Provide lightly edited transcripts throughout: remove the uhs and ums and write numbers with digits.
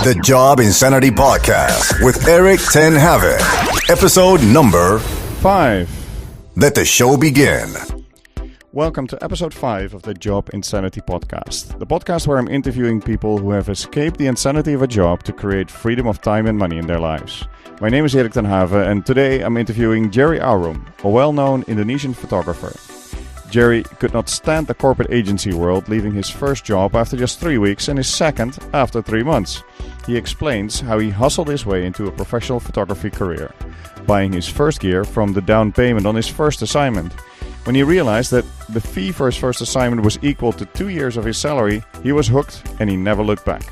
The Job Insanity Podcast with Erik Ten-Haven. Episode number 5. Let the show begin. Welcome to episode 5 of the Job Insanity Podcast. The podcast where I'm interviewing people who have escaped the insanity of a job to create freedom of time and money in their lives. My name is Erik Ten-Haven and today I'm interviewing Jerry Aurum, a well-known Indonesian photographer. Jerry could not stand the corporate agency world, leaving his first job after just 3 weeks and his second after 3 months. He explains how he hustled his way into a professional photography career, buying his first gear from the down payment on his first assignment. When he realized that the fee for his first assignment was equal to 2 years of his salary, he was hooked and he never looked back.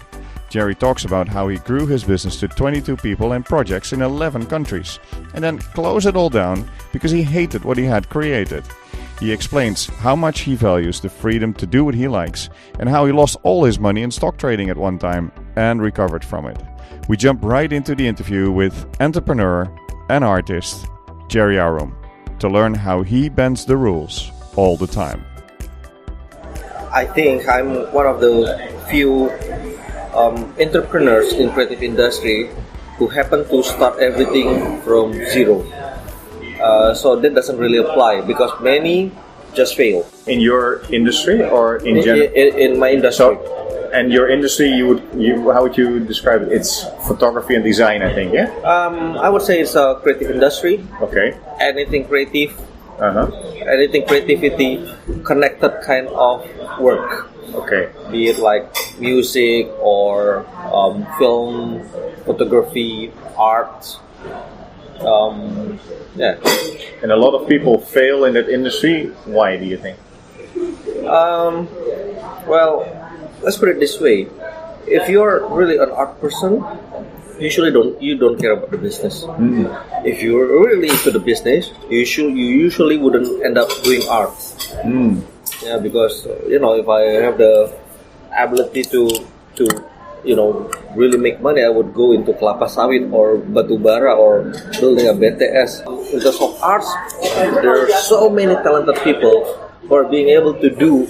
Jerry talks about how he grew his business to 22 people and projects in 11 countries, and then closed it all down because he hated what he had created. He explains how much he values the freedom to do what he likes and how he lost all his money in stock trading at one time and recovered from it. We jump right into the interview with entrepreneur and artist Jerry Aurum to learn how he bends the rules all the time. I think I'm one of the few entrepreneurs in creative industry who happen to start everything from zero. So that doesn't really apply because many just fail. In your industry or in general? In my industry. And your industry, how would you describe it? It's photography and design, I think, yeah? I would say it's a creative industry. Okay. Anything creative, anything creativity connected kind of work. Okay. Be it like music or film, photography, art. Yeah. And a lot of people fail in that industry. Why do you think? Well, let's put it this way: if you're really an art person, you don't care about the business. If you're really into the business, you usually wouldn't end up doing art. Yeah, because if I have the ability to really make money, I would go into kelapa sawit or batu bara or building a BTS. In terms of arts, there are so many talented people who are being able to do,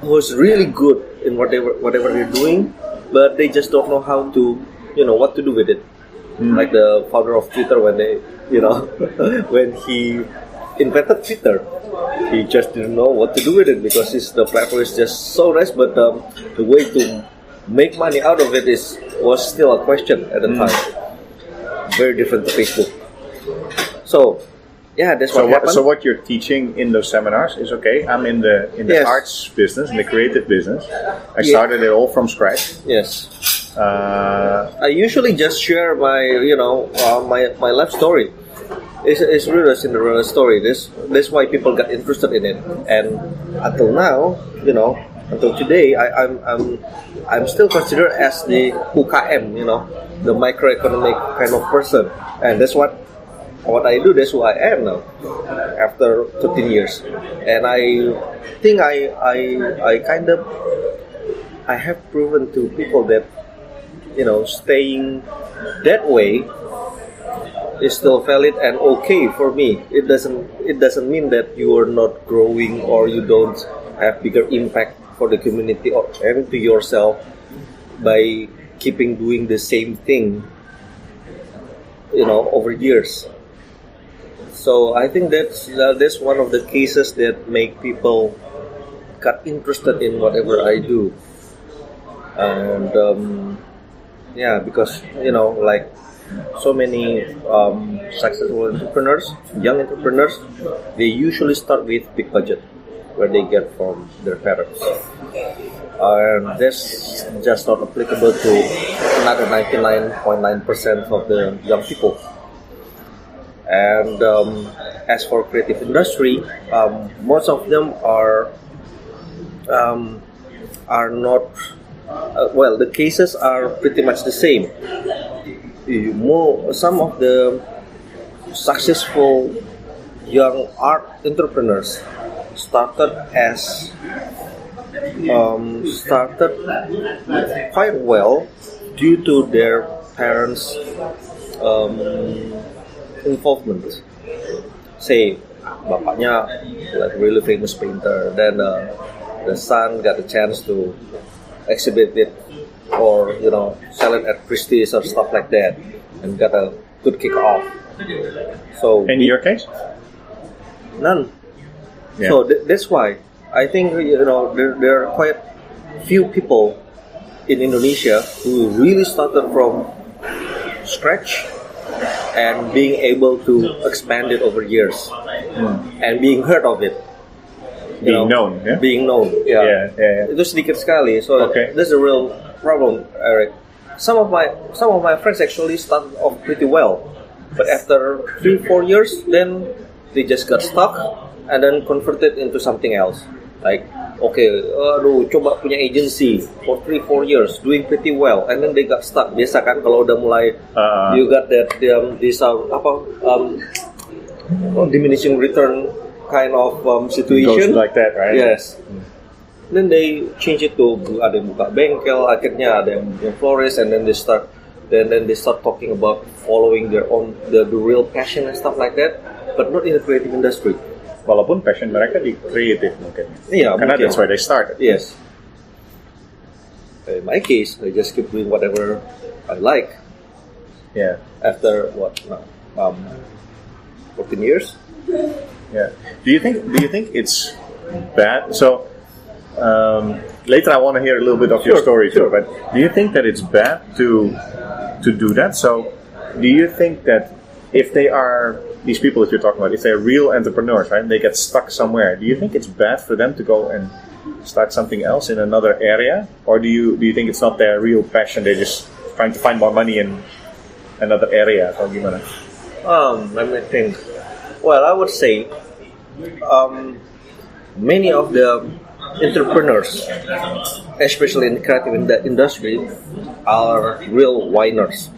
who's really good in whatever they're doing, but they just don't know how to, what to do with it. Like the founder of Twitter, when when he invented Twitter, he just didn't know what to do with it because the platform is just so nice, but the way to make money out of it was still a question at the time. Very different to Facebook. So, yeah, that's what happened. So what you're teaching in those seminars is okay. I'm in the Yes. arts business, in the creative business. I started it all from scratch. Yes. I usually just share my my life story. It's really a Cinderella story. That's why people got interested in it. And until now, until today, I'm still considered as the UKM, the microeconomic kind of person, and that's what I do. That's who I am now after 13 years, and I think I have proven to people that staying that way is still valid and okay for me. It doesn't mean that you are not growing or you don't have bigger impact for the community or and to yourself by keeping doing the same thing over years. So I think that's one of the cases that make people got interested in whatever I do. And because like so many successful entrepreneurs, young entrepreneurs, they usually start with big budget where they get from their parents. And that's just not applicable to another 99.9% of the young people. And as for creative industry, most of them are not. The cases are pretty much the same. Some of the successful young art entrepreneurs started quite well due to their parents' involvement. Say, bapaknya like really famous painter, then the son got a chance to exhibit it or sell it at Christie's or stuff like that, and got a good kick off. So in your case, none. Yeah. So that's why I think there are quite few people in Indonesia who really started from scratch and being able to expand it over years and being heard of it. Being known, yeah? Being known, yeah. Itu sedikit sekali. So that's a real problem, Erik. Some of my friends actually started off pretty well, but after 3-4 years, then they just got stuck and then converted into something else. Like, okay, coba punya agency for 3-4 years, doing pretty well, and then they got stuck. Biasa kan kalau udah mulai, you got that diminishing return kind of situation. Goes like that, right? Yes. Then they change it to ada yang buka bengkel, akhirnya ada yang florist, and then they start talking about following their own the real passion and stuff like that, but not in the creative industry. Walaupun passion mereka di kreatif mungkin. Iya, karena mungkin. That's where they started. Yes. In my case, I just keep doing whatever I like. Yeah. After 14 years. Yeah. Do you think it's bad? So later I want to hear a little bit of your story too. But do you think that it's bad to do that? So do you think that if they are these people that you're talking about, if they're real entrepreneurs, right, and they get stuck somewhere, do you think it's bad for them to go and start something else in another area, or do you think it's not their real passion? They're just trying to find more money in another area, or gimana? Let me think. Well, I would say many of the entrepreneurs, especially in the creative industry, are real whiners.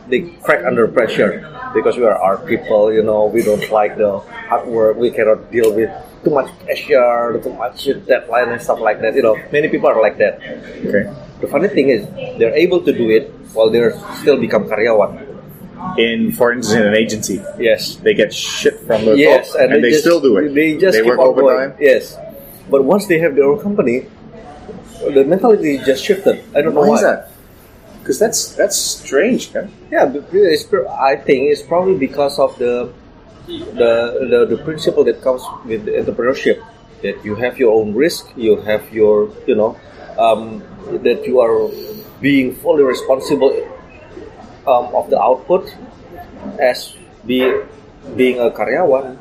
They crack under pressure because we are art people, we don't like the hard work, we cannot deal with too much pressure, too much deadline and stuff like that. Many people are like that. Okay. The funny thing is, they're able to do it while they're still become karyawan. For instance, in an agency. Yes. They get shit from the yes, top, and they still do it. They just work keep on overtime. Going. Yes. But once they have their own company, the mentality just shifted. I don't know why. Why is that? Because that's strange, man. Yeah, I think it's probably because of the principle that comes with the entrepreneurship, that you have your own risk, you have your that you are being fully responsible of the output as being a karyawan.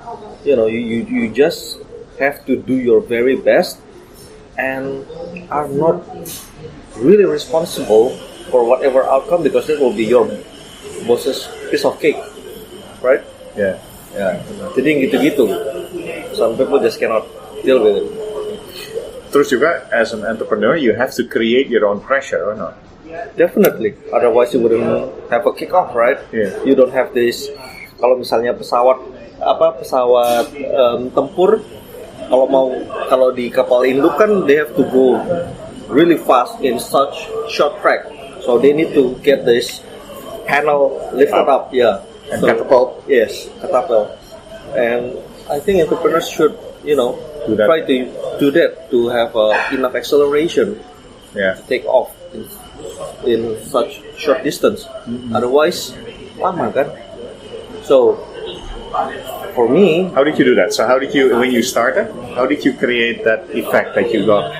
You just have to do your very best and are not really responsible for whatever outcome, because it will be your boss's piece of cake, right? Yeah. Jadi gitu-gitu. Some people just cannot deal with it. Terus juga, as an entrepreneur, you have to create your own pressure, or not? Definitely. Otherwise, you wouldn't have a kick-off, right? Yeah. You don't have this. Kalau misalnya pesawat tempur, kalau di kapal induk kan, they have to go really fast in such short track. So they need to get this panel lifted up, and catapult. Yes, catapult. And I think entrepreneurs should, try to do that, to have enough acceleration to take off in such short distance. Otherwise, lama kan. So for me, how did you do that? So when you started, how did you create that effect that you got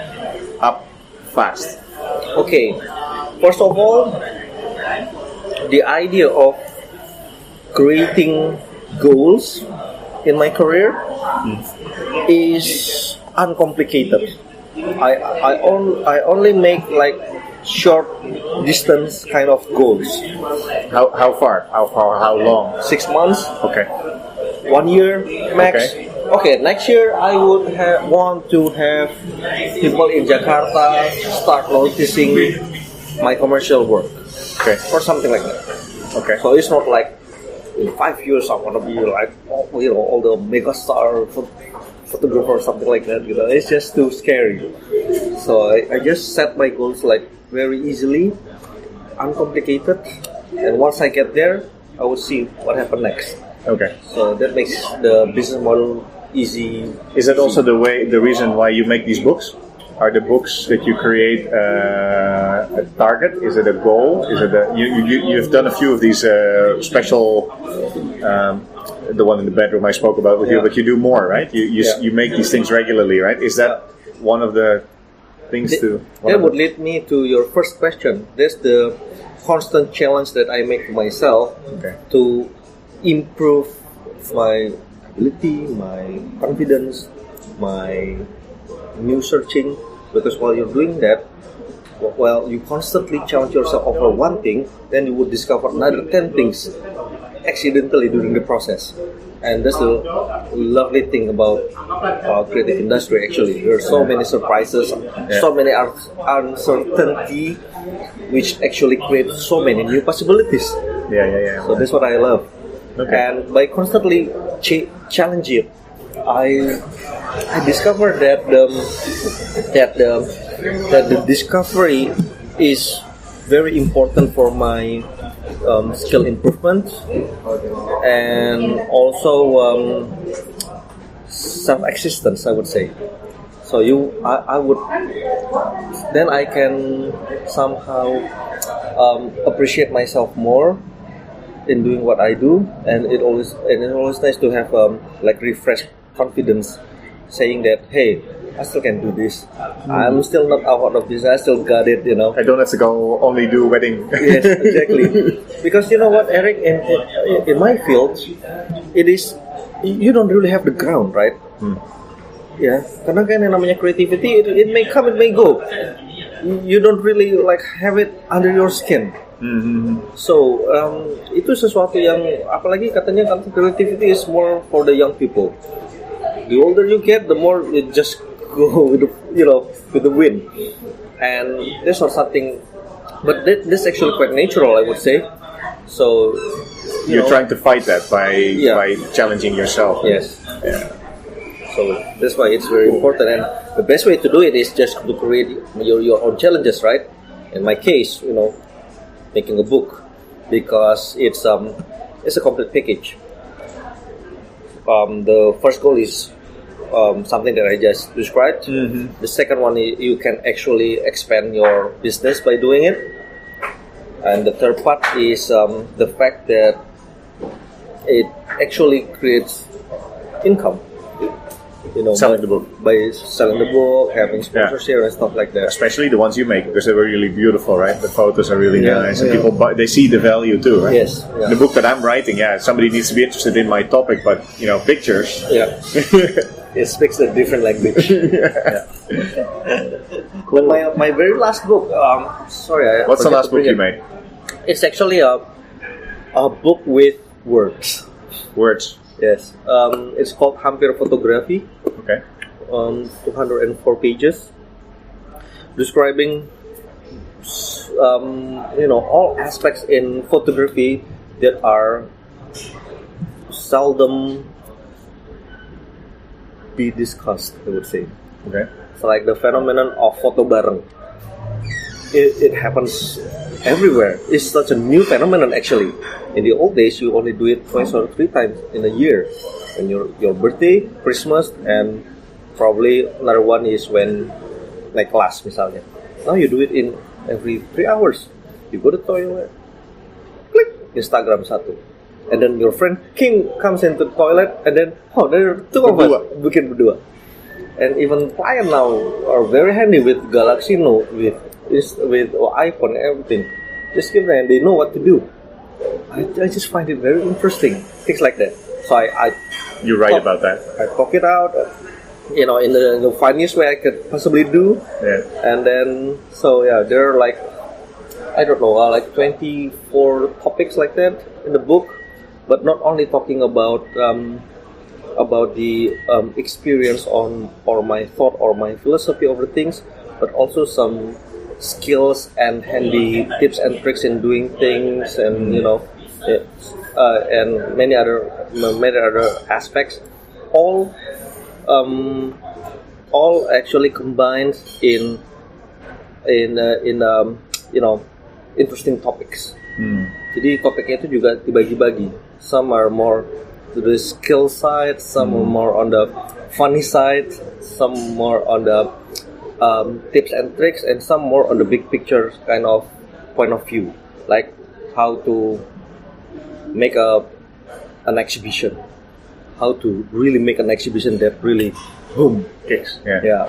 up fast? Okay. First of all, the idea of creating goals in my career is uncomplicated. I only make like short distance kind of goals. How far? How long? 6 months. Okay. 1 year max. Okay, next year I would want to have people in Jakarta start noticing my commercial work, or something like that. Okay. So it's not like in 5 years I want to be like all the mega star photographer or something like that. It's just too scary. So I just set my goals like very easily, uncomplicated, and once I get there, I will see what happens next. Okay. So that makes the business model easy. Is that also the reason why you make these books? Are the books that you create target? Is it a goal? Is it you've done a few of these special, the one in the bedroom I spoke about with you, but you do more, right? You make these things regularly, right? Is that one of the things that would lead me to your first question. That's the constant challenge that I make for myself to improve my ability, my confidence, my new searching. Because while you're doing that, while you constantly challenge yourself over one thing, then you would discover another 10 things accidentally during the process. And that's the lovely thing about creative industry. Actually, there are so many surprises, so many uncertainty, which actually create so many new possibilities. So that's what I love. And by constantly challenging it, I discovered that the discovery is very important for my skill improvement and also self-existence, I would say. So I would then I can somehow appreciate myself more in doing what I do, and it's always nice to have like refreshed confidence, saying that hey, I still can do this. I'm still not out of this. I still got it. I don't have to go only do wedding. Yes, exactly. Because you know what, Erik, in my field, it is you don't really have the ground, right? Ya, karena kan yang namanya creativity, it may come, it may go. You don't really like have it under your skin. So itu sesuatu yang apalagi katanya creativity is more for the young people. The older you get, the more you just go with the wind, and this was something. But this is actually quite natural, I would say. So you're trying to fight that by challenging yourself. Yes. So that's why it's very important, and the best way to do it is just to create your own challenges, right? In my case, making a book, because it's a complete package. The first goal is something that I just described. The second one is you can actually expand your business by doing it, and the third part is the fact that it actually creates income. Selling the book. By selling the book, having sponsorship and stuff like that. Especially the ones you make, because they're really beautiful, right? The photos are really nice, and people they see the value too, right? Yes. Yeah. The book that I'm writing, somebody needs to be interested in my topic, but pictures. Yeah. It speaks a different language. But my very last book, sorry, what's the last book you made? It's actually a book with words. Words. Yes. It's called Hampir Photography. Okay. 204 pages, describing all aspects in photography that are seldom be discussed, I would say. Okay. So like the phenomenon of photo bareng. It happens everywhere. It's such a new phenomenon actually. In the old days, you only do it twice or three times in a year. When your birthday, Christmas, and probably another one is when like class misalnya. Now you do it in every 3 hours. You go to the toilet, click Instagram satu. And then your friend King comes into the toilet, and then there are two of us bikin berdua. And even client now are very handy with Galaxy Note, with iPhone and everything. Just give them, they know what to do. I just find it very interesting, things like that. So you write about that. I talk it out, in the funniest way I could possibly do. Yeah. And then there are like, I don't know, like 24 topics like that in the book, but not only talking about the experience or my thought or my philosophy over things, but also some skills and handy tips and tricks in doing things, and and many other aspects, all actually combined in interesting topics. Jadi topiknya itu juga dibagi-bagi. Some are more to the skill side, some are more on the funny side, some more on the tips and tricks, and some more on the big picture kind of point of view, like how to make an exhibition, how to really make an exhibition that really boom kicks. Yeah.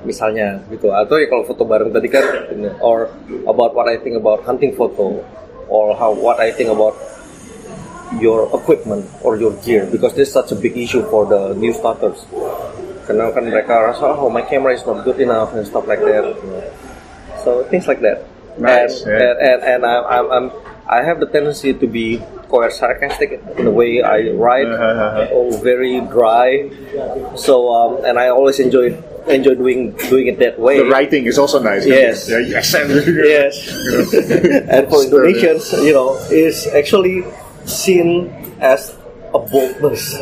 Misalnya gitu. Atau ya kalau foto bareng tadi kan, or about what I think about hunting photo, or what I think about your equipment or your gear, because this is such a big issue for the new starters. Karena kan mereka rasa, oh, my camera is not good enough and stuff like that. So things like that. Nice. And I have the tendency to be quite sarcastic in the way I write, very dry. So and I always enjoy doing it that way. The writing is also nice. Yes. Yes. And for Indonesians, is actually seen as a boldness.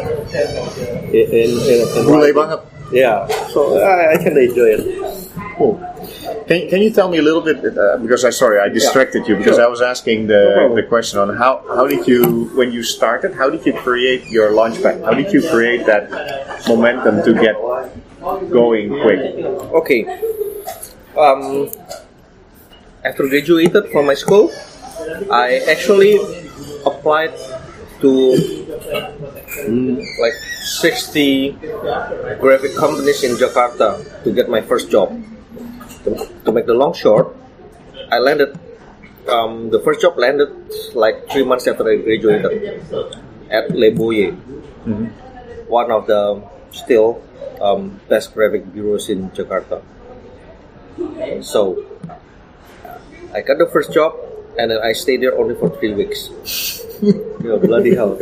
Mulai banget. Yeah. So I can enjoy it. Cool. Can you tell me a little bit, because I distracted you, because I was asking the question on how did you, when you started, how did you create your launchpad? How did you create that momentum to get going quick? Okay. After graduated from my school, I actually applied to like 60 graphic companies in Jakarta to get my first job. To make the long short, I landed. The first job landed like 3 months after I graduated at Leboye, one of the still best graphic bureaus in Jakarta. So I got the first job, and then I stayed there only for 3 weeks. Bloody hell!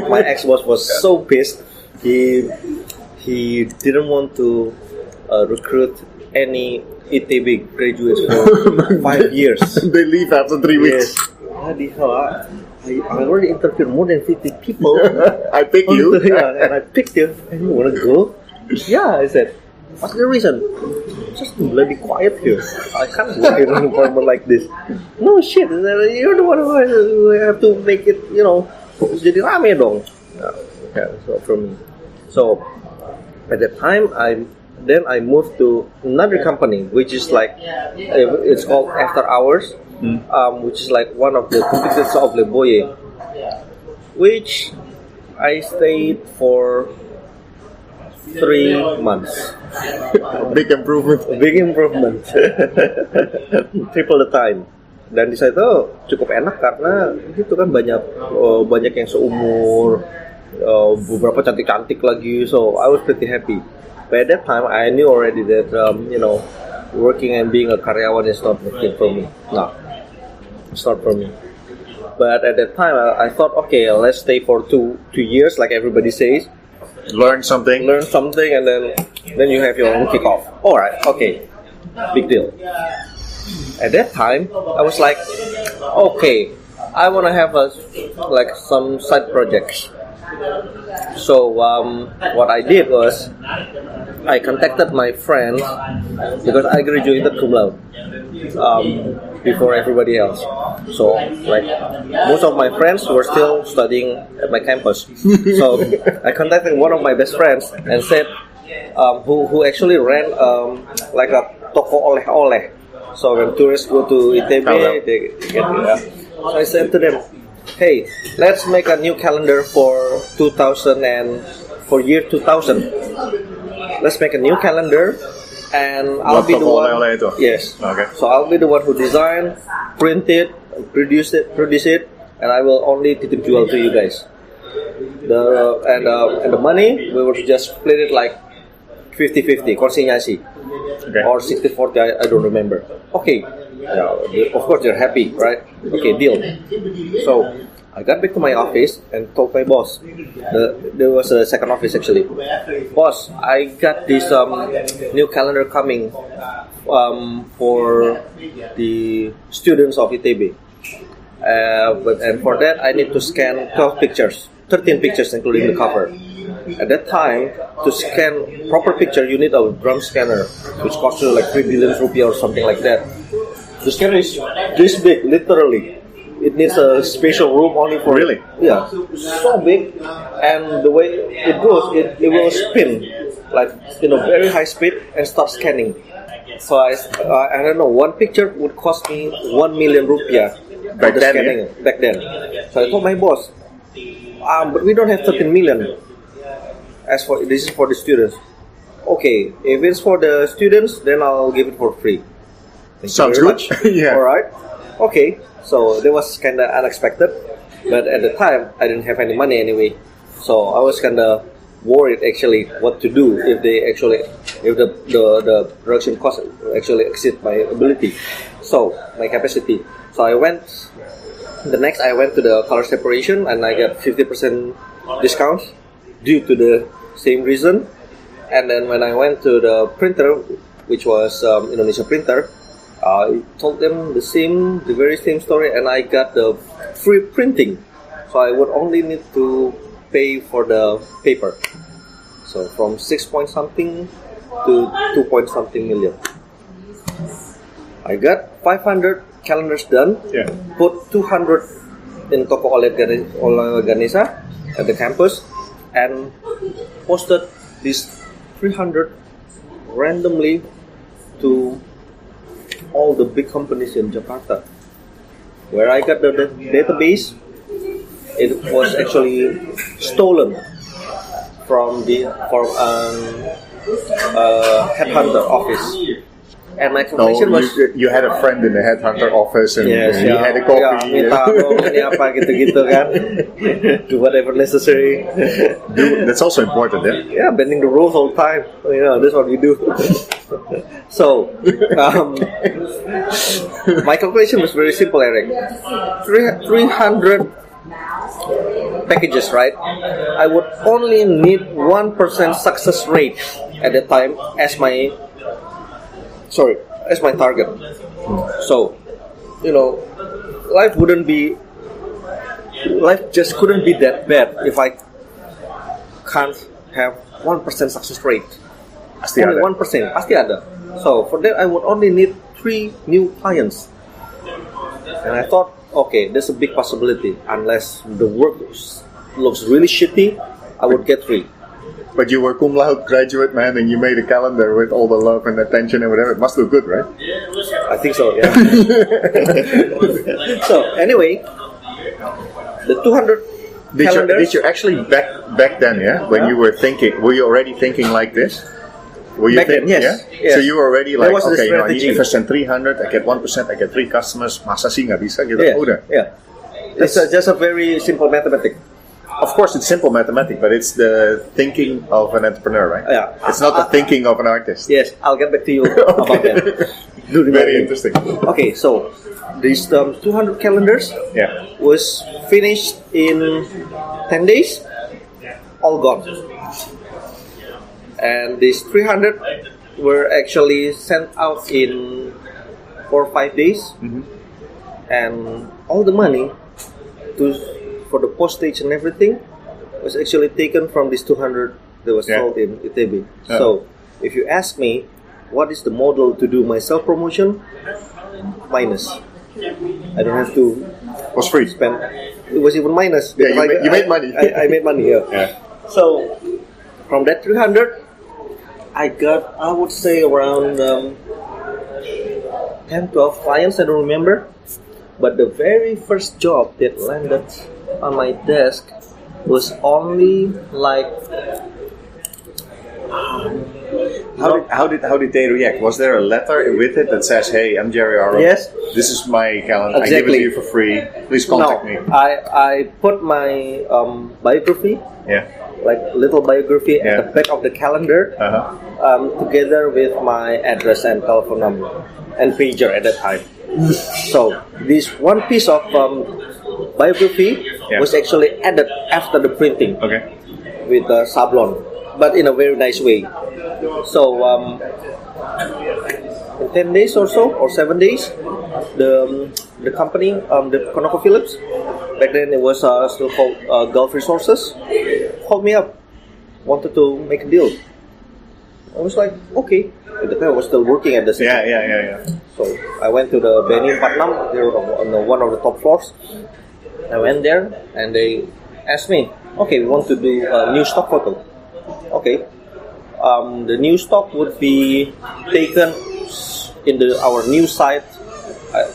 My ex-boss was so pissed. He didn't want to recruit any ITB graduates for 5 years. They leave after 3 weeks. Yes. Bloody hell! I already interviewed more than 50 people. I picked you. And I picked you. And you wanna go? Yeah, I said. What's the reason? Just bloody quiet here. I can't work in an environment like this. No shit, you're the one who have to make it, jadi rame dong. So from me. So at that time, I moved to another company, which is like, it's called After Hours, which is like one of the competitors of Leboye, which I stayed for 3 months. Big improvement. Triple the time. Dan di situ cukup enak karena itu kan banyak yang seumur, beberapa cantik-cantik lagi. So I was pretty happy. But at that time I knew already that working and being a karyawan is not working for me. No, it's not for me. But at that time I thought, okay, let's stay for two years, like everybody says. Learn something, and then you have your own kickoff. All right, okay, big deal. At that time, I was like, okay, I want to have some side projects. So what I did was, I contacted my friends because I graduated cum laude before everybody else. So like most of my friends were still studying at my campus. So I contacted one of my best friends and said, who actually ran like a toko oleh-oleh. So when tourists go to ITB, they get So I said to them, hey, let's make a new calendar for 2000 and for year 2000. Let's make a new calendar, and I'll be the one. Yes. Okay. So I'll be the one who design, print it, produce it, and I will only titip jual to you guys. And the money we will just split it like 50-50, konsinyasi, or 60-40. I don't remember. Okay. Of course they're happy, right? Okay, deal. So I got back to my office and told my boss. There was a second office actually. Boss, I got this new calendar coming for the students of ITB. And for that I need to scan 12 pictures, 13 pictures including the cover. At that time, to scan proper picture, you need a drum scanner, which costs you like 3 billion rupiah or something like that. The scanner is this big, literally. It needs a special room only for Really? Yeah, so big, and the way it goes, it will spin like very high speed and start scanning. So I don't know. One picture would cost me 1 million rupiah Back then, scanning back then. So I told my boss, but we don't have 13 million. As for this is for the students. Okay, if it's for the students, then I'll give it for free. Sounds good. Yeah. All right. Okay. So that was kind of unexpected, but at the time I didn't have any money anyway. So I was kind of worried actually what to do if the production cost actually exceed my ability, so my capacity. So I went to the color separation and I got 50% discount due to the same reason. And then when I went to the printer, which was Indonesian printer, I told them the very same story, and I got the free printing. So I would only need to pay for the paper. So from 6 point something to 2 point something million. I got 500 calendars done. Yeah. Put 200 in toko Oleh-Ganesa at the campus, and posted these 300 randomly to all the big companies in Jakarta. Where I got the database, it was actually stolen from headhunter office. And my calculation was you had a friend in the headhunter office and he had a copy. Minta ini apa gitu-gitu kan. Do whatever necessary. That's also important, yeah? Yeah, bending the rules all the time. That's what we do. So, my calculation was very simple, Erik. 300 packages, right? I would only need 1% success rate at the time as my target. So, life just couldn't be that bad if I can't have 1% success rate. Only 1%, pasti ada. So for that I would only need 3 new clients. And I thought, okay, there's a big possibility. Unless the work looks really shitty, I would get 3. But you were cum laude graduate, man, and you made a calendar with all the love and attention and whatever. It must look good, right? I think so, yeah. So anyway, the 200 calendars. Did you actually back then, yeah? When you were thinking, were you already thinking like this? Were you back then, yes. Yeah? Yes. So you were already like, okay, I invest in 300, I get 1%, I get 3 customers. Masa sih nggak bisa gitu? Udah. Yeah. It's just a very simple mathematics. Of course, it's simple mathematics, but it's the thinking of an entrepreneur, right? Yeah. It's not the thinking of an artist. Yes, I'll get back to you about that. Very interesting. Okay, so these 200 calendars was finished in 10 days, all gone. And these 300 were actually sent out in 4 or 5 days. Mm-hmm. And all the money for the postage and everything was actually taken from these 200 that was sold in ITB. So if you ask me what is the model to do my self-promotion, minus. I don't have to was free. Spend. It was even minus. Yeah, you made money. I made money, yeah. So from that 300, I got, I would say, around 10, 12 clients, I don't remember. But the very first job that landed on my desk was only like... How did they react? Was there a letter with it that says, "Hey, I'm Jerry Aurum. Yes. This is my calendar. Exactly. I give it to you for free. Please contact me." I put my biography, like little biography at the back of the calendar, together with my address and telephone number and pager at that time. So this one piece of biography was actually added after the printing, with a sablon, but in a very nice way. So in 10 days or so, or 7 days, the company, the ConocoPhillips, back then it was still called Gulf Resources, called me up, wanted to make a deal. I was like, okay. At the time I was still working at the city. So I went to the Beni Patnam, they were on one of the top floors. I went there and they asked me, okay, we want to do a new stock photo. Okay. The new stock would be taken in our new site,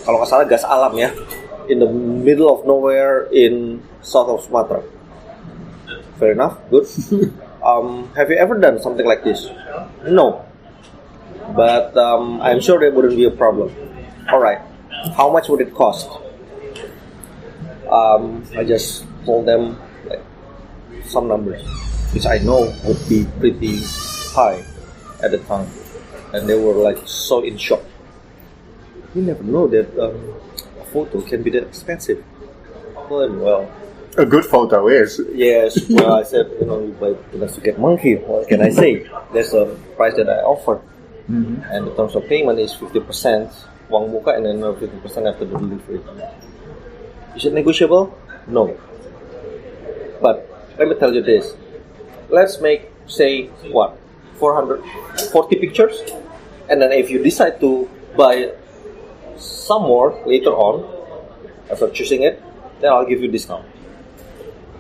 kalau nggak salah gas alam ya, in the middle of nowhere in south of Sumatra. Fair enough, good. Have you ever done something like this? No, but I'm sure there wouldn't be a problem. All right, how much would it cost? I just told them like some numbers, which I know would be pretty high at the time, and they were like so in shock. You never know that a photo can be that expensive. Well, a good photo is. yes. Well, I said, you buy peanuts to get monkey. What can I say? That's the price that I offer. Mm-hmm. And the terms of payment is 50% uang muka and then another 50% after the delivery. Is it negotiable? No. But let me tell you this. Let's make, say, 440 pictures, and then if you decide to buy some more later on, after choosing it, then I'll give you discount.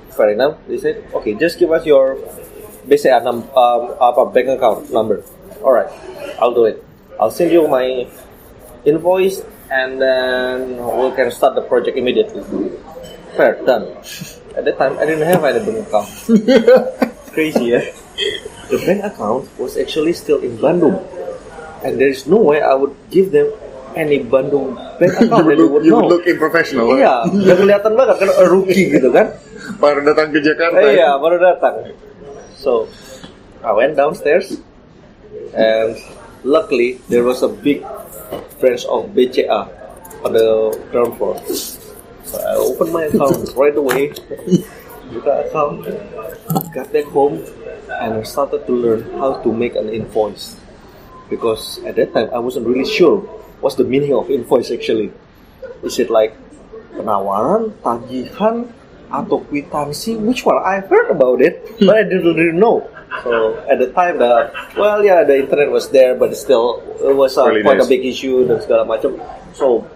Fair enough. They said, okay, just give us your BCA bank account number. Alright, I'll do it. I'll send you my invoice, and then we can start the project immediately. Fair, done. At that time, I didn't have any bank account. Crazy, yeah? The bank account was actually still in Bandung, and there is no way I would give them any Bandung bank account. you would look unprofessional. Iya, udah kelihatan banget kan rookie gitu kan. Baru datang ke Jakarta. Iya, baru datang. So, I went downstairs, and luckily there was a big branch of BCA on the ground floor. So I opened my account right away, buka account, got back home, and I started to learn how to make an invoice. Because at that time I wasn't really sure what's the meaning of invoice actually. Is it like penawaran, tagihan, atau kwitansi? Which one? I heard about it, but I didn't really know. So at the time, the internet was there, but still it was quite a big issue dan segala macam. So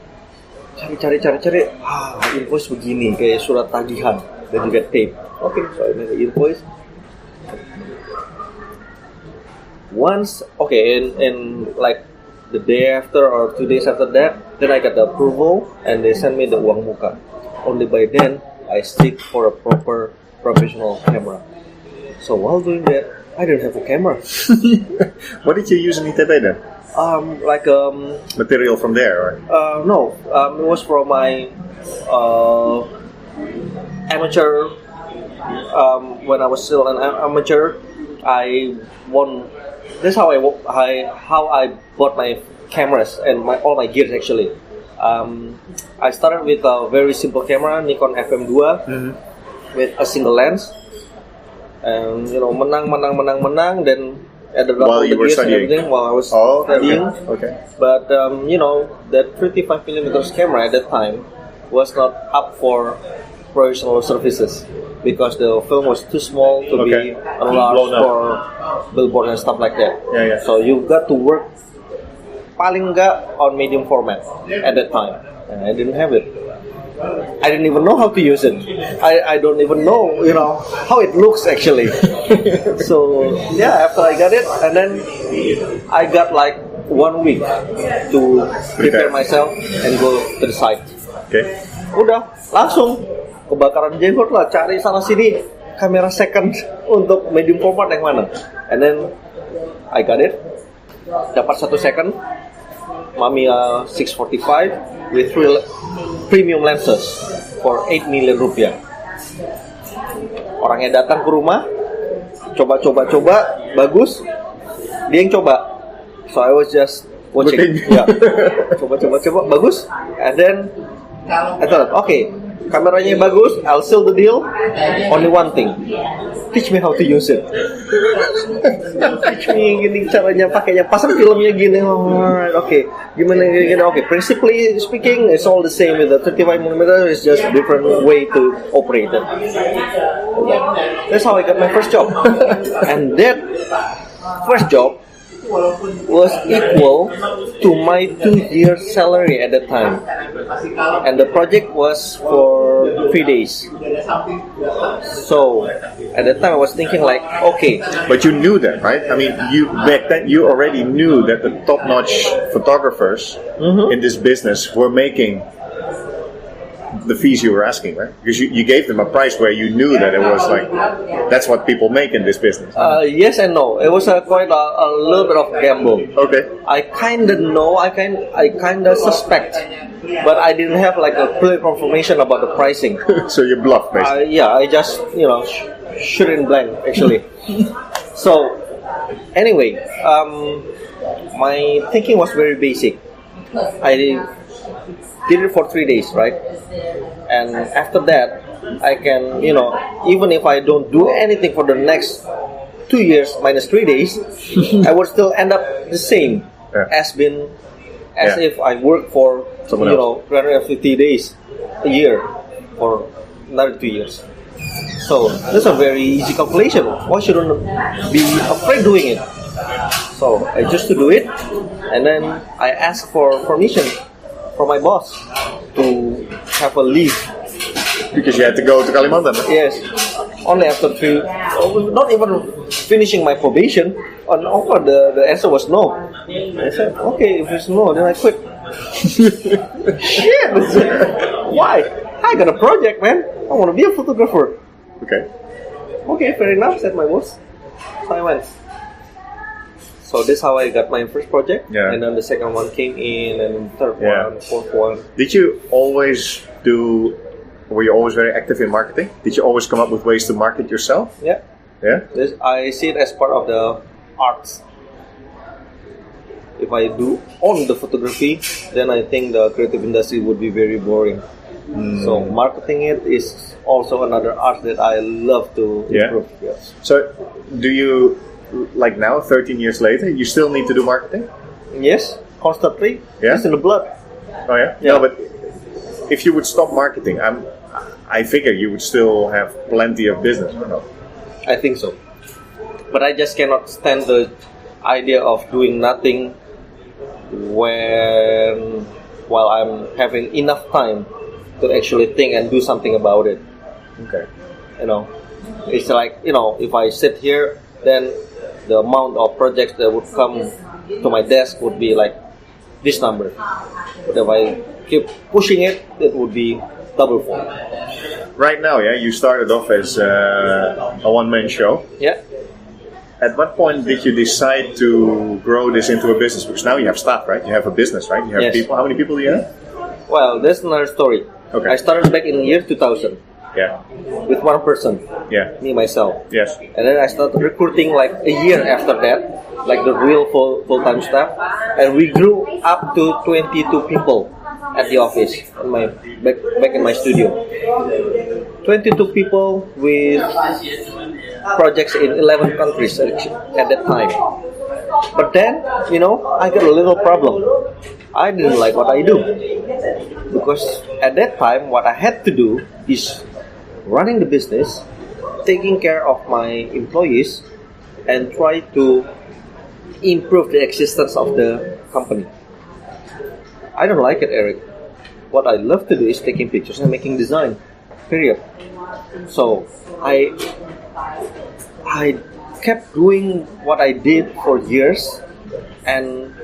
cari, invoice begini kayak surat tagihan dan juga tape. Okay, so I made the invoice. Once, in like the day after or 2 days after that, then I got the approval and they sent me the uang muka. Only by then I seek for a proper professional camera. So while doing that, I didn't have a camera. What did you use in ITB then? Material from there, or? No, it was from my amateur. When I was still an amateur, I won. That's how I bought my cameras and all my gears actually. I started with a very simple camera, Nikon FM2, with a single lens. And menang. Then added up all the gears and everything while I was studying. Okay. But that 35mm camera at that time was not up for professional services because the film was too small to be enlarged for billboard and stuff like that. Yeah. So you got to work paling nggak on medium format at that time, and I didn't have it. I didn't even know how to use it. I don't even know, how it looks actually. So yeah, after I got it, and then I got like 1 week to prepare myself and go to the site. Okay. Udah, langsung kebakaran jenggot lah, cari sana sini kamera second untuk medium format yang mana. And then I got it. Dapat 1 second, Mamiya 645 with 3 premium lenses for 8 million rupiah. Orangnya datang ke rumah, coba, bagus. Dia yang coba. So I was just watching. Yeah. Coba, bagus. And then I thought, okay, kameranya bagus, I'll seal the deal. Only one thing, teach me how to use it. Teach me gini caranya pakainya, pasang filmnya gini. Alright, okay, gimana gini. Okay, principally speaking, it's all the same with the 35mm. It's just a different way to operate it. That's how I got my first job, and that first job was equal to my 2-year salary at that time, and the project was for 3 days. So at that time I was thinking like, okay, But you knew that, right? I mean, you back then you already knew that the top-notch photographers in this business were making the fees you were asking, right? Because you gave them a price where you knew that it was like that's what people make in this business. yes and no. It was quite a little bit of gamble. Okay. I kind of know, I kind of suspect, but I didn't have like a clear confirmation about the pricing. So you bluff, basically. Yeah, I just shoot in blank actually. So anyway, my thinking was very basic. I did it for 3 days, right? And after that, I can, even if I don't do anything for the next 2 years minus 3 days, I would still end up the same as if I work for 350 days a year for another 2 years. So that's a very easy calculation. Why shouldn't I be afraid doing it? So I just to do it, and then I asked for permission from my boss to have a leave. Because you had to go to Kalimantan. Right? Yes, only after not even finishing my probation. On offer, the answer was no. I said, okay, if it's no, then I quit. Shit! Why? I got a project, man. I want to be a photographer. Okay, fair enough, said my boss. So I went. So this is how I got my first project, and then the second one came in, and third one, fourth one. Did you always were you always very active in marketing? Did you always come up with ways to market yourself? Yeah. Yeah? I see it as part of the arts. If I do own the photography, then I think the creative industry would be very boring. So marketing it is also another art that I love to improve. Yeah. So do you, like now, 13 years later, you still need to do marketing? Yes, constantly. Yeah? It's in the blood. Oh yeah? Yeah. No, but if you would stop marketing, I figure you would still have plenty of business, or no? I think so. But I just cannot stand the idea of doing nothing while I'm having enough time to actually think and do something about it. Okay. It's like, if I sit here, then the amount of projects that would come to my desk would be like this number. But if I keep pushing it, it would be double fold. Right now, you started off as a one-man show. Yeah. At what point did you decide to grow this into a business? Because now you have staff, right? You have a business, right? You have people. How many people do you have? Well, that's another story. Okay. I started back in the year 2000. Yeah. With one person. Yeah. Me, myself. Yes. And then I started recruiting like a year after that, like the real full-time staff. And we grew up to 22 people at the office, back in my studio. 22 people with projects in 11 countries at that time. But then, I got a little problem. I didn't like what I do. Because at that time, what I had to do is running the business, taking care of my employees, and try to improve the existence of the company. I don't like it, Erik. What I love to do is taking pictures and making design. Period. So I kept doing what I did for years, and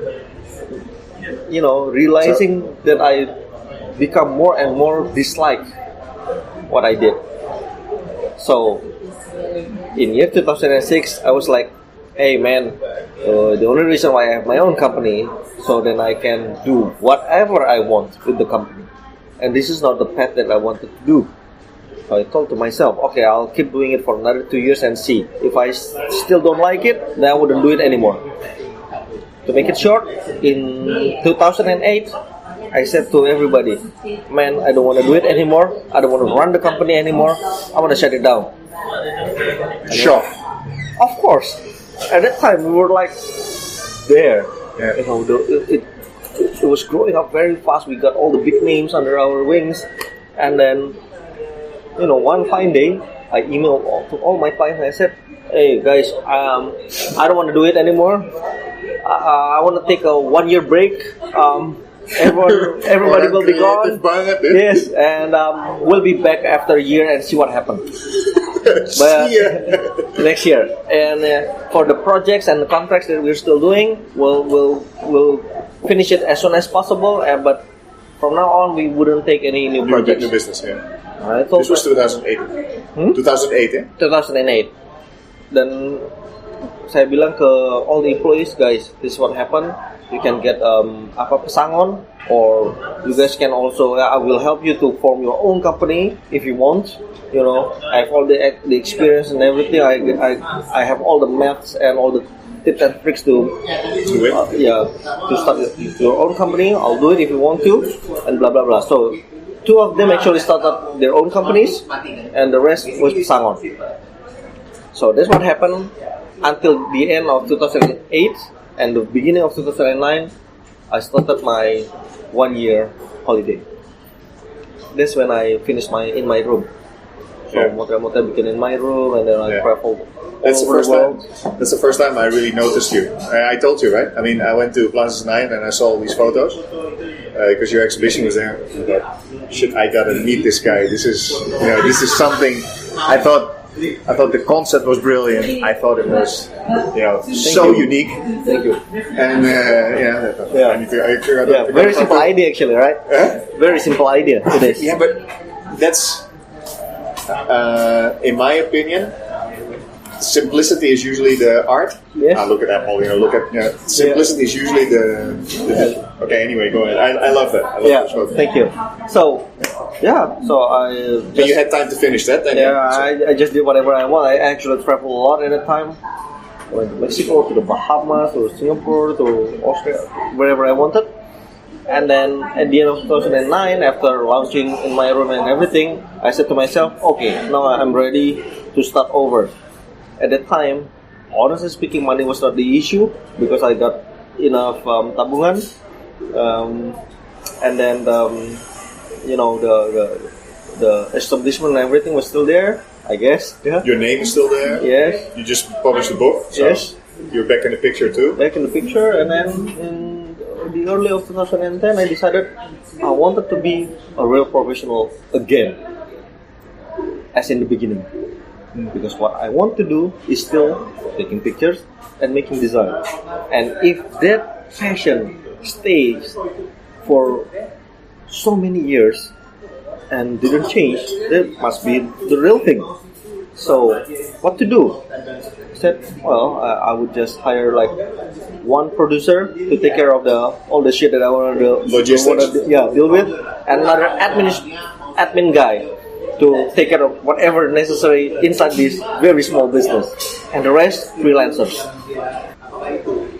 realizing that I become more and more dislike what I did. So in year 2006, I was like, hey man, the only reason why I have my own company, so then I can do whatever I want with the company. And this is not the path that I wanted to do. So I told to myself, okay, I'll keep doing it for another 2 years and see. If I still don't like it, then I wouldn't do it anymore. To make it short, in 2008, I said to everybody, man, I don't want to do it anymore. I don't want to run the company anymore. I want to shut it down. Sure. Of course. At that time, we were like there. Yeah. It was growing up very fast. We got all the big names under our wings. And then, one fine day, I emailed to all my clients. I said, hey guys, I don't want to do it anymore. I want to take a 1 year break. Everybody will be gone. Banget, ya. Yes, and we'll be back after a year and see what happened. But next year, and for the projects and the contracts that we're still doing, we'll finish it as soon as possible. But from now on, we wouldn't take any new projects. New business, yeah. This was 2008. 2008, ya? 2008. Dan saya bilang ke all the employees, guys, this is what happened. You can get pesangon, or you guys can also. I will help you to form your own company if you want. You know, I have all the experience and everything. I have all the maths and all the tips and tricks to start your own company. I'll do it if you want to, and blah blah blah. So 2 of them actually started their own companies, and the rest was pesangon. So that's what happened until the end of 2008 and the beginning of 2009. I started my 1-year holiday. That's when I finished in my room. So motel began in my room, and then I traveled. That's the first time. That's the first time I really noticed you. I told you, right? I mean, I went to Plaza 9 and I saw all these photos because your exhibition was there. I thought, shit, I gotta meet this guy. This is something. I thought the concept was brilliant. I thought it was, so unique. Thank you. And I need to. Very simple idea, actually, right? Very simple idea. It is. Yeah, but that's, in my opinion, simplicity is usually the art. Yes. Look at Apple. Simplicity is usually the. Okay. Anyway, go ahead. I love that. I love that. Thank you. So I. But you had time to finish that, then? I just did whatever I want. I actually traveled a lot at the time. I went to Mexico, to the Bahamas, to Singapore, to Australia, wherever I wanted. And then at the end of 2009, after launching in my room and everything, I said to myself, okay, now I'm ready to start over. At that time, honestly speaking, money was not the issue because I got enough tabungan, and then the establishment and everything was still there, I guess. Yeah. Your name is still there. Yes. You just published a book. So yes. You're back in the picture too. Back in the picture, and then in the early of 2010, I decided I wanted to be a real professional again, as in the beginning. Because what I want to do is still taking pictures and making design. And if that passion stays for so many years and didn't change, that must be the real thing. So, what to do? I said, well, I would just hire like one producer to take care of all the shit that I want to deal with, and another admin guy to take care of whatever necessary inside this very small business, and the rest freelancers.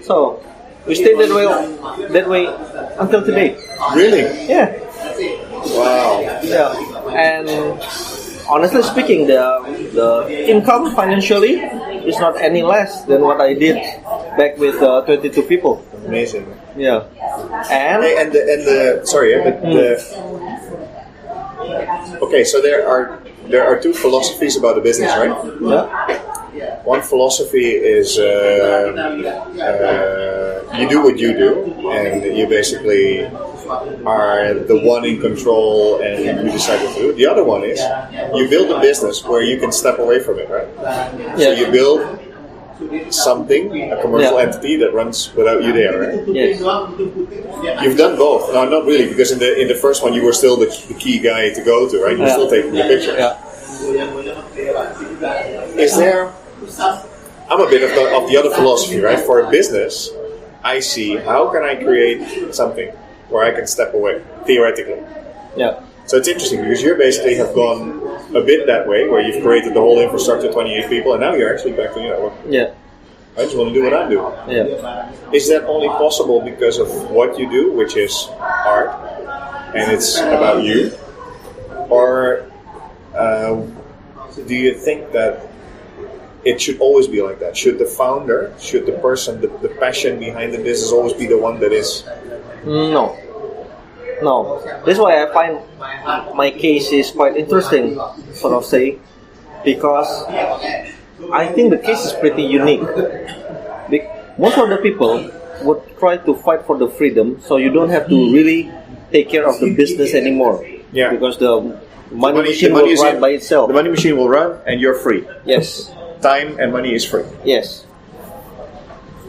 So we stayed that way until today. Really? Yeah. Wow. Yeah. And honestly speaking, the income financially is not any less than what I did back with 22 people. Amazing. Yeah. And okay, so there are 2 philosophies about the business, right? Yeah. One philosophy is you do what you do, and you basically are the one in control, and you decide what to do. The other one is you build a business where you can step away from it, right? Yeah. So you build something, a commercial entity that runs without you there, right? Yes. You've done both. No, not really, because in the first one you were still the key guy to go to, right? You're still taking the picture. Yeah. Is there? I'm a bit of the other philosophy, right? For a business, I see how can I create something where I can step away theoretically. Yeah. So it's interesting because you basically have gone a bit that way, where you've created the whole infrastructure, 28 people, and now you're actually back to I just want to do what I do. Yeah. Is that only possible because of what you do, which is art, and it's about you, or do you think that it should always be like that? Should the founder, should the person, the passion behind the business always be the one that is? No. That's why I find my case is quite interesting, sort of say, because I think the case is pretty unique. Most of the people would try to fight for the freedom, so you don't have to really take care of the business anymore. Yeah. Because the money machine will run by itself. The money machine will run, and you're free. Yes. Time and money is free. Yes.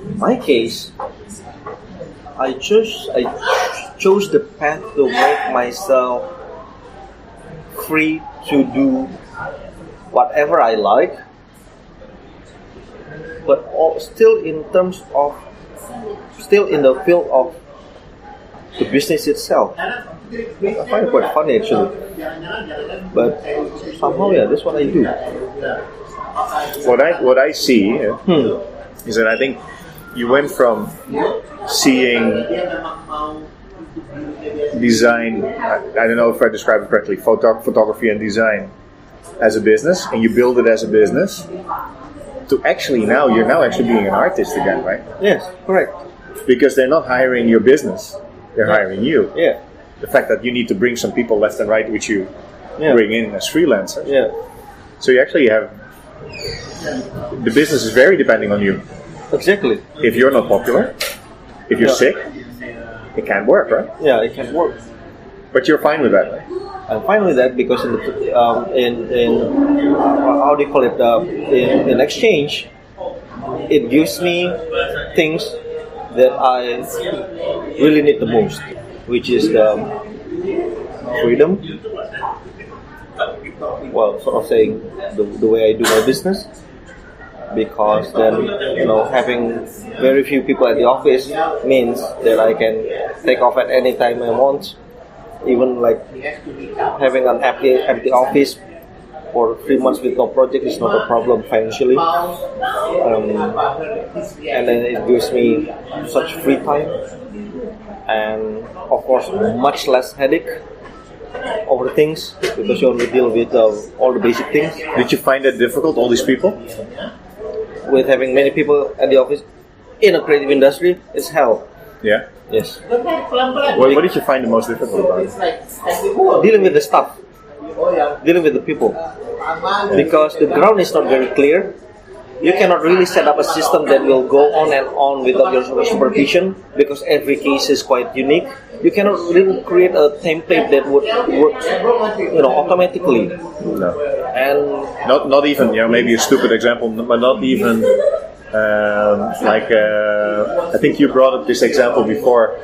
In my case, I chose the path to make myself free to do whatever I like, but still in the field of the business itself. I find it quite funny actually, but somehow that's what I do. What I see is that I think you went from seeing design, I don't know if I described it correctly, photography and design as a business, and you build it as a business, to actually you're now actually being an artist again, right? Yes, correct. Because they're not hiring your business, they're hiring you. Yeah. The fact that you need to bring some people left and right, which you bring in as freelancers. Yeah. So you actually have, the business is very depending on you. Exactly. If you're not popular, if you're sick, it can't work, right? Yeah, it can work. But you're fine with that, right? I'm fine with that because in how do you call it? In exchange, it gives me things that I really need the most, which is the freedom. Well, sort of saying the way I do my business. Because then, having very few people at the office means that I can take off at any time I want. Even like having an empty office for 3 months with no project is not a problem financially. And then it gives me such free time, and of course much less headache over things because you only deal with all the basic things. Did you find that difficult, all these people? With having many people at the office in a creative industry, it's hell. Yeah? Yes. What did you find the most difficult about it? Dealing with the staff, dealing with the people, because the ground is not very clear. You cannot really set up a system that will go on and on without your supervision because every case is quite unique. You cannot really create a template that would work, automatically. No. And not even, maybe a stupid example, but not even I think you brought up this example before,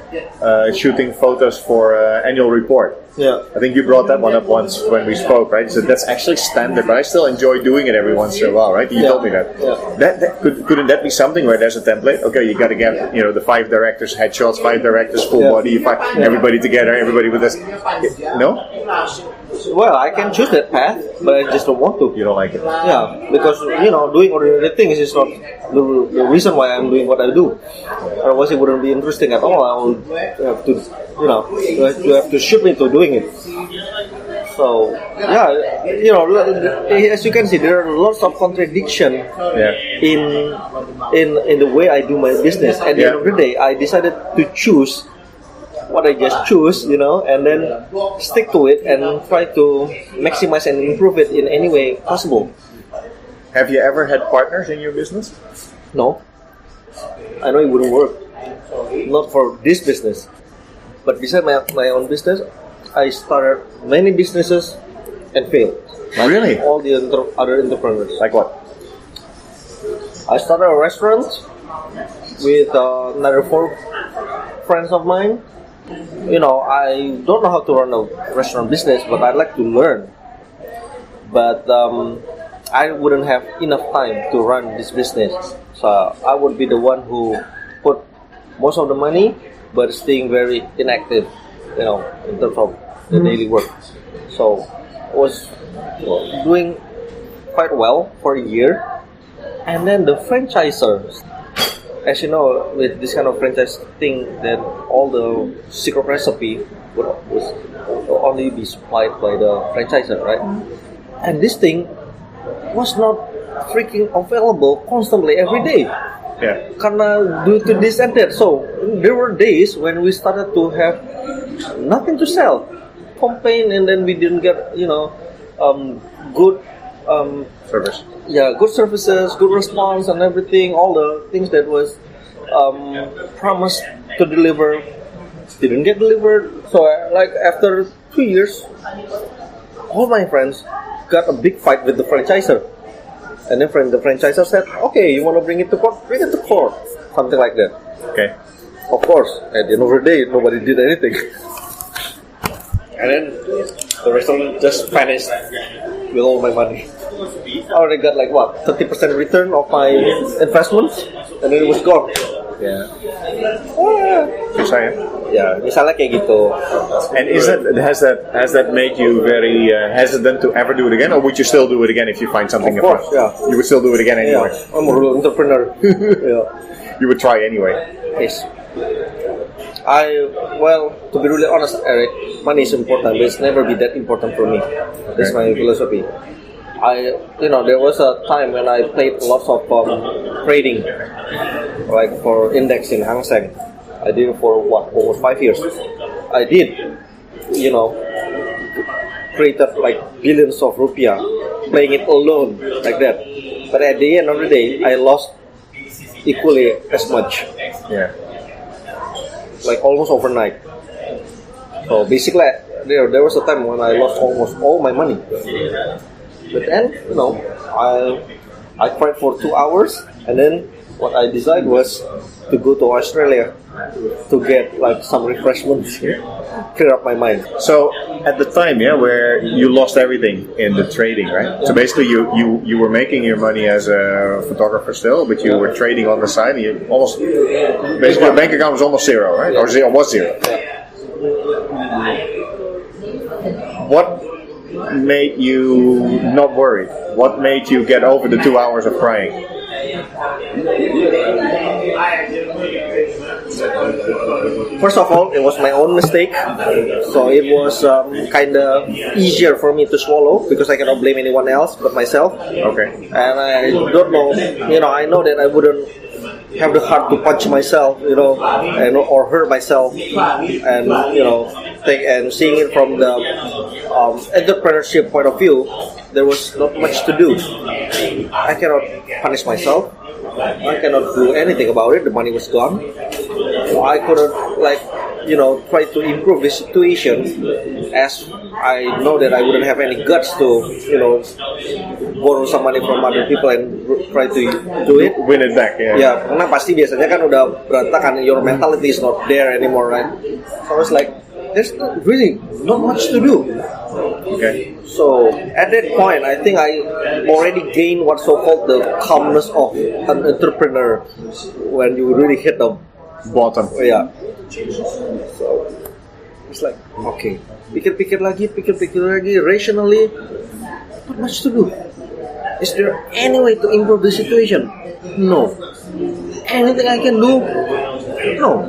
shooting photos for annual report. Yeah. I think you brought that one up once when we spoke, right? So that's actually standard, but I still enjoy doing it every once in a while, right? You told me that. Yeah. That couldn't that be something where there's a template? Okay, you got to get the 5 directors headshots, 5 directors full body, everybody together, everybody with this. No. Well, I can choose that path, but I just don't want to. You don't like it? Yeah, because doing ordinary things is not the reason why I'm doing what I do. Otherwise, it wouldn't be interesting at all. I would have to, you have to shoot me to doing it. So as you can see, there are lots of contradiction in the way I do my business. At the end of the day, I decided to choose what I just choose, and then stick to it and try to maximize and improve it in any way possible. Have you ever had partners in your business? No. I know it wouldn't work. Not for this business. But besides my own business, I started many businesses and failed. Like really? All the other entrepreneurs. Like what? I started a restaurant with another 4 friends of mine. I don't know how to run a restaurant business, but I like to learn. But I wouldn't have enough time to run this business. So I would be the one who put most of the money, but staying very inactive, in terms of the daily work. So I was doing quite well for a year. And then the franchisors, as you know, with this kind of franchise thing, then all the secret recipe would only be supplied by the franchisor, right? And this thing was not freaking available constantly every day. Yeah. Karena due to this and that. So there were days when we started to have nothing to sell, complain, and then we didn't get good service. Yeah, good services, good response, and everything. All the things that was promised to deliver, didn't get delivered. So like after 2 years, all my friends got a big fight with the franchisor. And then the franchisor said, okay, you want to bring it to court? Bring it to court. Something like that. Okay. Of course, at the end of the day, nobody did anything. And then the restaurant just vanished with all my money. I already got like what, 30% return of my investments, and then it was gone. Yeah. Susah ya? Ya, misalnya kayak gitu. And has that made you very hesitant to ever do it again, or would you still do it again if you find something? Of course, yeah. You would still do it again anyway. Yeah, I'm a real entrepreneur. Yeah. You would try anyway. Yes. To be really honest, Eric, money is important, but it's never be that important for me. That's my philosophy. There was a time when I played lots of trading, like for index in Hang Seng. I did it for almost 5 years. I did, created like billions of rupiah, playing it alone like that. But at the end of the day, I lost equally as much. Yeah. Like almost overnight. So basically, there was a time when I lost almost all my money. But then, I tried for 2 hours, and then what I decided was to go to Australia to get like some refreshments, clear up my mind. So at the time, where you lost everything in the trading, right? So basically, you were making your money as a photographer still, but you were trading on the side. And you basically your bank account was almost zero, right? Or was zero. What made you not worried? What made you get over the 2 hours of crying? First of all, it was my own mistake, so it was kind of easier for me to swallow because I cannot blame anyone else but myself. Okay. And I don't know, I know that I wouldn't have the heart to punch myself, or hurt myself, and and seeing it from the entrepreneurship point of view, there was not much to do. I cannot punish myself. I cannot do anything about it. The money was gone. I couldn't try to improve the situation, as I know that I wouldn't have any guts to borrow some money from other people and try to do it. Win it back, yeah. Yeah, karena pasti biasanya kan udah berantakan. Your mentality is not there anymore, right? So I was like, there's really not much to do. Okay. So at that point, I think I already gained what's so-called the calmness of an entrepreneur when you really hit the Bottom. Yeah. So it's like, okay, pikir-pikir lagi, rationally, not much to do. Is there any way to improve the situation? No. Anything I can do? No.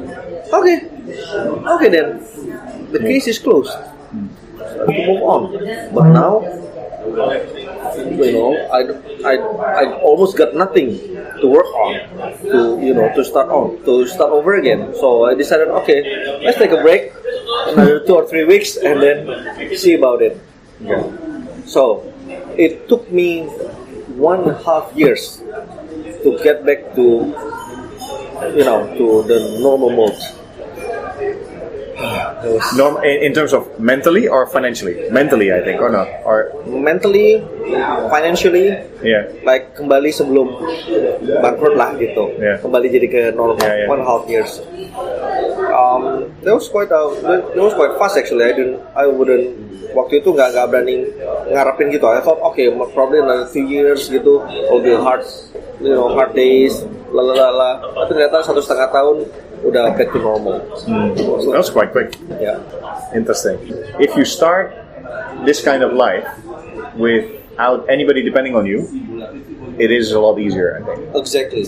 Okay then. The case is closed. So I have to move on. But now, I almost got nothing to work on, to start over again. So I decided, okay, let's take a break, another 2 or 3 weeks, and then see about it. Okay. So it took me 1.5 years to get back to the normal mode. In terms of mentally or financially? Mentally, I think, or not? Or mentally, financially, yeah, like kembali sebelum bangkrut lah gitu. Yeah. Kembali jadi ke normal. Yeah. 1.5 years. That was quite fast actually. I wouldn't waktu itu nggak berani ngarepin gitu. I thought okay, probably another 2 years gitu, will be hard days, lalala. Tapi ternyata 1,5 tahun udah back to normal. So that was quite quick. Yeah. Interesting. If you start this kind of life without anybody depending on you, it is a lot easier, I think. Exactly.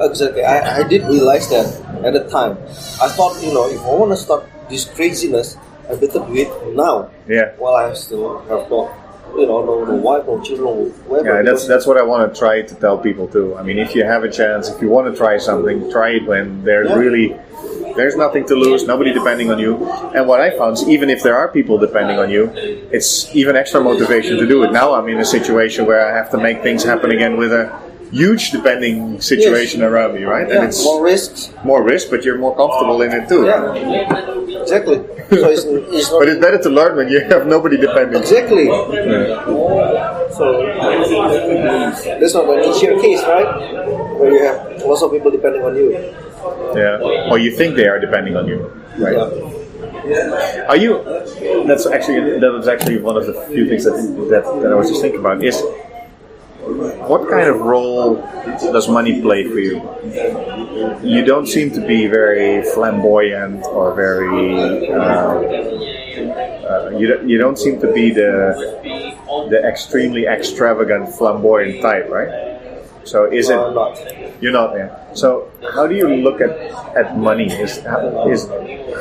I did realize that at the time. I thought, if I want to start this craziness, I better do it now. Yeah. While I still have no wife, no children, whatever. Yeah, that's what I want to try to tell people too. I mean, if you have a chance, if you want to try something, try it when there's nothing to lose, nobody depending on you. And what I found is even if there are people depending on you, it's even extra motivation to do it. Now I'm in a situation where I have to make things happen again with a huge depending situation around me, right? Yeah, And it's more risks. more risk, but you're more comfortable in it too. Yeah, exactly. So it's not But it's better to learn when you have nobody depending. exactly. So that's not an easier case, right? Where you have lots of people depending on you. Yeah. Or you think they are depending on you, right? Yeah. Are you? That was actually one of the few things that I was just thinking about. Is what kind of role does money play for you? You don't seem to be very flamboyant or very. You don't seem to be the extremely extravagant flamboyant type, right? So is it? Not. You're not there. So how do you look at money?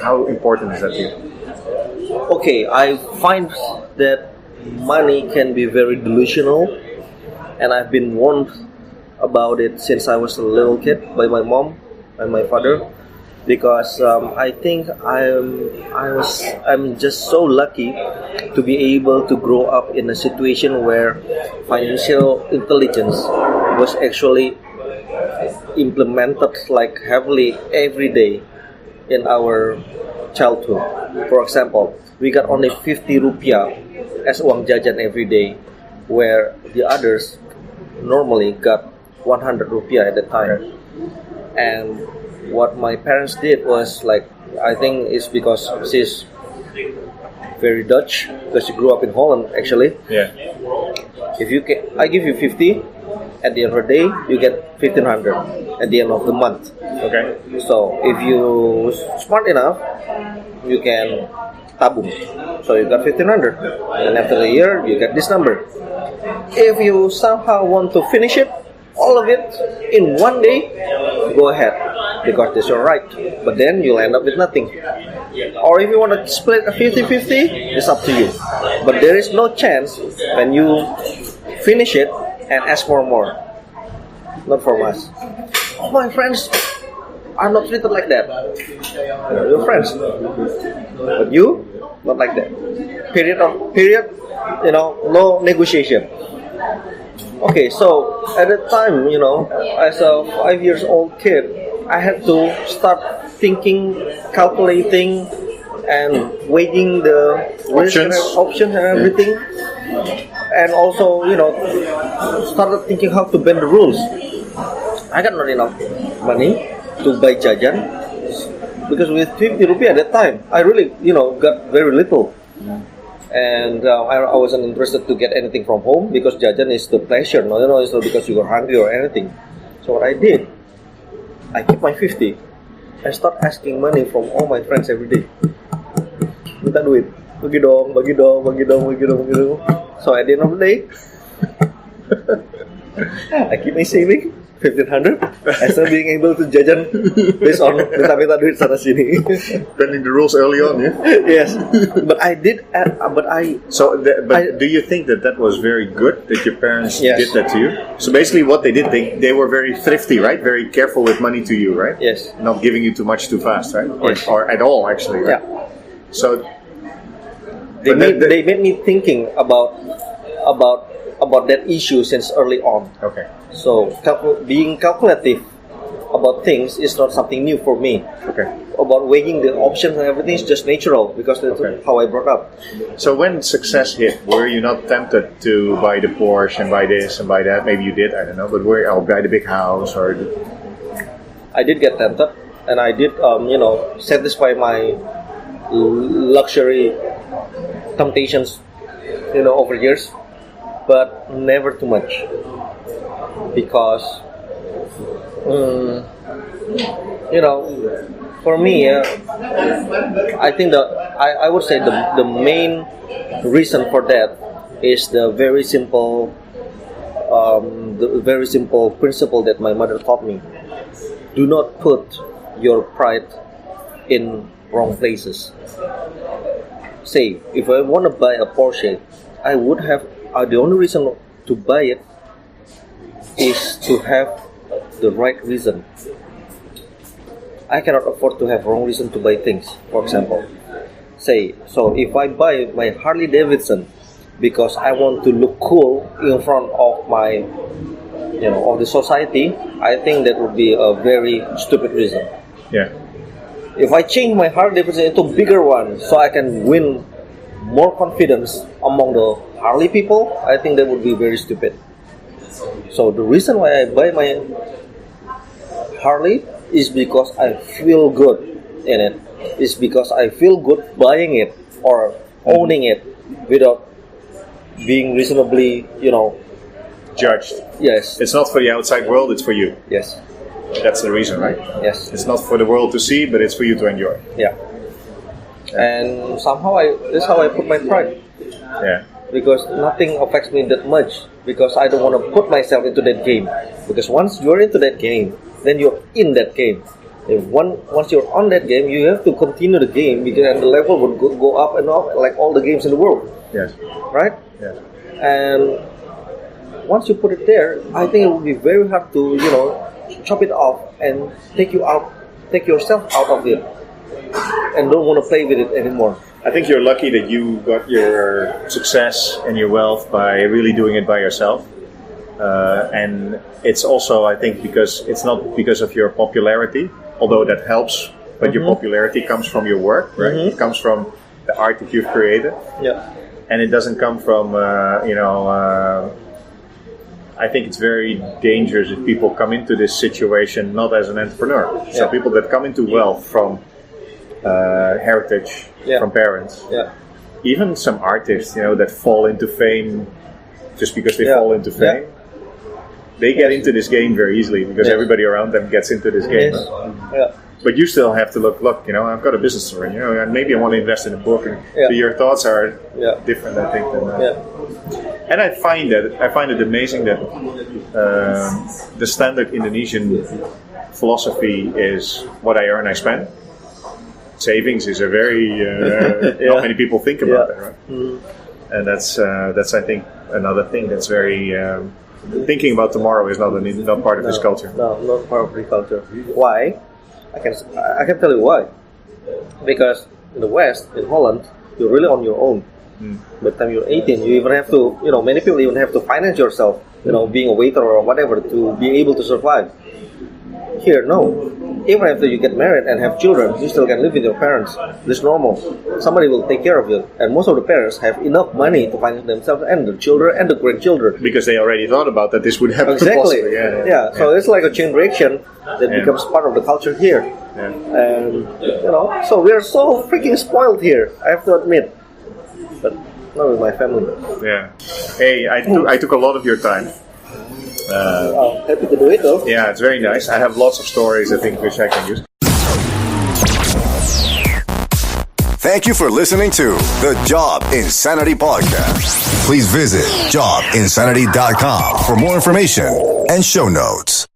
How important is that to you? Okay, I find that money can be very delusional, and I've been warned about it since I was a little kid by my mom and my father, because I think I'm just so lucky to be able to grow up in a situation where financial intelligence was actually implemented like heavily every day in our childhood. For example, we got only 50 rupiah as uang jajan every day, where the others normally got 100 rupiah at the time. And what my parents did was like, I think it's because she's very Dutch, because she grew up in Holland actually. Yeah. If you I give you 50, at the end of the day you get 1,500 at the end of the month. Okay. So if you smart enough, you can tabung. So you got 1,500, and after a year you get this number. If you somehow want to finish it, all of it in one day, go ahead, because that's your right. But then you'll end up with nothing. Or if you want to split a 50-50, it's up to you. But there is no chance when you finish it and ask for more. Not from us. All my friends are not treated like that. Your friends. But you, not like that. Period, no negotiation. Okay, so at the time, as a 5 years old kid, I had to start thinking, calculating, and weighing the options and everything. And also, started thinking how to bend the rules. I got not enough money to buy jajan, because with 50 rupiah at that time, I really, got very little. And I wasn't interested to get anything from home, because jajan is the pleasure, it's not because you are hungry or anything. So what I did, I keep my 50. I start asking money from all my friends every day. Minta duit, bagi dong. So at the end of the day, I keep my saving 1,500. I start being able to jajan based on minta duit sana sini. Bending the rules early on, yeah. Yes, but I did. Do you think that was very good that your parents Yes. did that to you? So basically, what they did, they were very thrifty, right? Very careful with money to you, right? Yes. Not giving you too much too fast, right? Yes. Or at all, actually. Right? Yeah. So They made me thinking about that issue since early on. okay. So being calculative about things is not something new for me. Okay. About weighing the options and everything is just natural, because that's how I brought up. So when success hit, were you not tempted to buy the Porsche and buy this and buy that? Maybe you did, I don't know. But I'll buy the big house or. I did get tempted, and I did satisfy my luxury temptations over years, but never too much, because for me, I think I would say the main reason for that is the very simple principle that my mother taught me: do not put your pride in wrong places. Say, if I want to buy a Porsche, I would have the only reason to buy it is to have the right reason. I cannot afford to have wrong reason to buy things. For example, so if I buy my Harley Davidson because I want to look cool in front of my of the society, I think that would be a very stupid reason. Yeah. If I change my Harley Davidson into a bigger one, so I can win more confidence among the Harley people, I think that would be very stupid. So the reason why I buy my Harley is because I feel good in it. It's because I feel good buying it or owning it without being reasonably, Judged. Yes. It's not for the outside world, it's for you. Yes. That's the reason, right? Yes. It's not for the world to see, but it's for you to enjoy. Yeah. And somehow that's how I put my pride. Yeah. Because nothing affects me that much. Because I don't want to put myself into that game. Because once you're into that game, then you're in that game. Once you're on that game, you have to continue the game because the level would go up and up like all the games in the world. Yes. Right? Yes. And once you put it there, I think it would be very hard to, chop it off and take yourself out of it and don't want to play with it anymore. I think you're lucky that you got your success and your wealth by really doing it by yourself. And it's also, I think, because it's not because of your popularity, although that helps, but your popularity comes from your work, right? It comes from the art that you've created. Yeah. And it doesn't come from, I think it's very dangerous if people come into this situation not as an entrepreneur. So people that come into wealth from heritage, from parents, even some artists, that fall into fame just because they fall into fame, they get into this game very easily because everybody around them gets into this game. Yeah. But you still have to look, I've got a business to run, and maybe I want to invest in a book. And so your thoughts are different, I think, than And I find it amazing that the standard Indonesian philosophy is what I earn, I spend. Savings is a very not many people think about that, right? And that's I think another thing that's very thinking about tomorrow is not part of this culture. No, not part of the culture. Why? I can tell you why. Because in the West, in Holland, you're really on your own. By the time you're 18, you even have to, many people even have to finance yourself, being a waiter or whatever to be able to survive. Here, no. Even after you get married and have children, you still can live with your parents. This is normal. Somebody will take care of you. And most of the parents have enough money to finance themselves and their children and the grandchildren. Because they already thought about that this would happen. Exactly. So it's like a chain reaction that becomes part of the culture here. And, so we are so freaking spoiled here, I have to admit. But not with my family. Yeah. Hey, I took a lot of your time. Happy to do it though. Yeah, it's very nice. I have lots of stories I think which I can use. Thank you for listening to the Job Insanity Podcast. Please visit jobinsanity.com for more information and show notes.